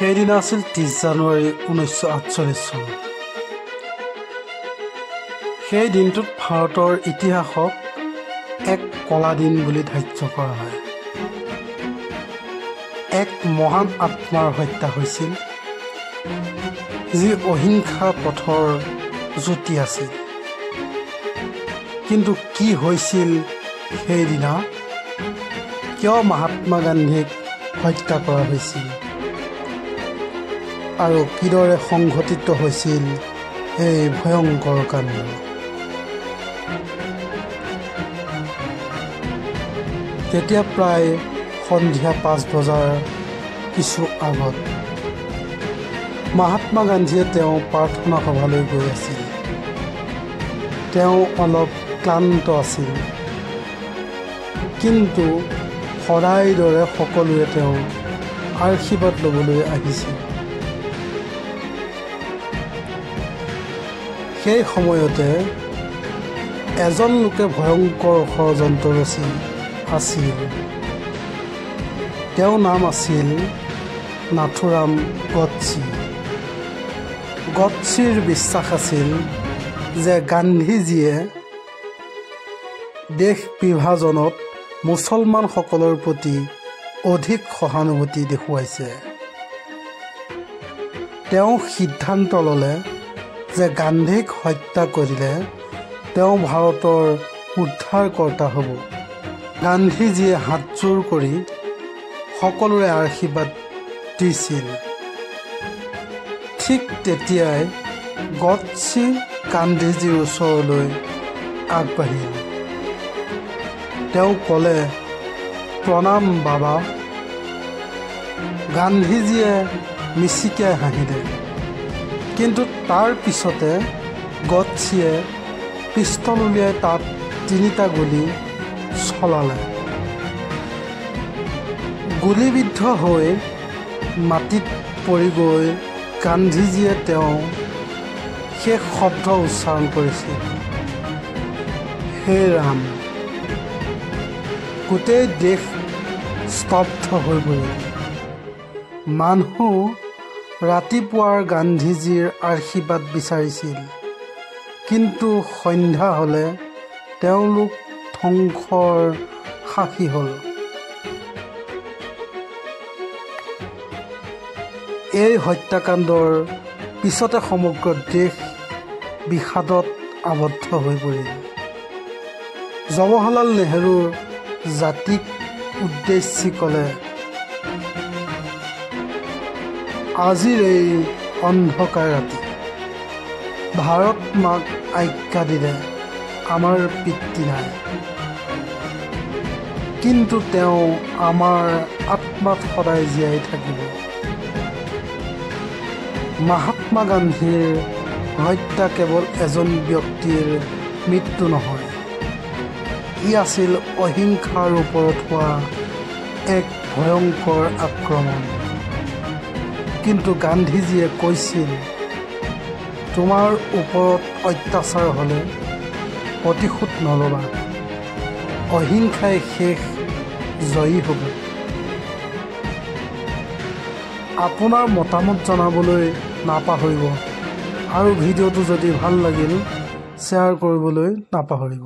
সেইদিনা আছিল 30 জানুৱাৰী 1948 চন। সেই দিনটোত ভাৰতৰ ইতিহাসক এক কলা দিন বুলি ধাৰ্য কৰা হয়। এক মহান আত্মাৰ হত্যা হৈছিল, যি অহিংসাৰ পথৰ জ্যোতি আছিল। কিন্তু কি হৈছিল সেইদিনা? কিয় মহাত্মা গান্ধীক হত্যা কৰা হৈছিল আৰু কিদৰে সংঘটিত হৈছিল এই ভয়ংকৰ কাণ্ড? তেতিয়া প্ৰায় সন্ধিয়া 5 বজাৰ কিছু আগত মহাত্মা গান্ধীয়ে তেওঁ প্ৰাৰ্থনা সভালৈ গৈ আছিল। তেওঁ অলপ ক্লান্ত আছিল, কিন্তু সদায় দৰে সকলোৱে তেওঁ আশীৰ্বাদ ল'বলৈ আহিছিল। সেই সময়তে এজন লোকে ভয়ংকৰ ষড়যন্ত্ৰ ৰচি আছিল। তেওঁৰ নাম আছিল নাথুৰাম গডছে। গডছেৰ বিশ্বাস আছিল যে গান্ধীজীয়ে দেশ বিভাজনত মুছলমানসকলৰ প্ৰতি অধিক সহানুভূতি দেখুৱাইছে। তেওঁ সিদ্ধান্ত ল'লে যে গান্ধীক হত্যা কৰিলে তেওঁ ভাৰতৰ উদ্ধাৰকৰ্তা হ'ব। গান্ধীজীয়ে হাতজোৰ কৰি সকলোৰে আশীৰ্বাদ দিছিল। ঠিক তেতিয়াই গডছে গান্ধীজীৰ ওচৰলৈ আগবাঢ়িল। তেওঁ ক'লে, প্ৰণাম বাবা। গান্ধীজীয়ে মিচিকিয়াই হাঁহিলে, কিন্তু তাৰ পিছতে গডছেয়ে পিষ্টল উলিয়াই তাত 3টা গুলী চলালে। গুলীবিদ্ধ হৈ মাটিত পৰি গৈ গান্ধীজীয়ে তেওঁ শেষ শব্দ উচ্চাৰণ কৰিছিল, হে ৰাম। গোটেই দেশ স্তব্ধ হৈ পৰিল। মানুহ ৰাতিপুৱাৰ গান্ধীজীৰ আশীৰ্বাদ বিচাৰিছিল, কিন্তু সন্ধ্যা হ'লে তেওঁলোক ধ্বংসৰ সাক্ষী হ'ল। এই হত্যাকাণ্ডৰ পিছতে সমগ্ৰ দেশ বিষাদত আবদ্ধ হৈ পৰিল। জৱাহৰলাল নেহৰুৰ জাতিক উদ্দেশ্যি ক'লে, আজিৰ এই অন্ধকাৰ ৰাতি ভাৰত মাক আজ্ঞা দিলে আমাৰ পিতৃ নাই, কিন্তু তেওঁ আমাৰ আত্মাত সদায় জীয়াই থাকিব। মহাত্মা গান্ধীৰ হত্যা কেৱল এজন ব্যক্তিৰ মৃত্যু নহয়, ই আছিল অহিংসাৰ ওপৰত হোৱা এক ভয়ংকৰ আক্ৰমণ। কিন্তু গান্ধীজীয়ে কৈছিল, তোমাৰ ওপৰত অত্যাচাৰ হ'লে প্ৰতিশোধ নল'বা, অহিংসাই শেষ জয়ী হ'ব। আপোনাৰ মতামত জনাবলৈ নাপাহৰিব আৰু ভিডিঅ'টো যদি ভাল লাগিল শ্বেয়াৰ কৰিবলৈ নাপাহৰিব।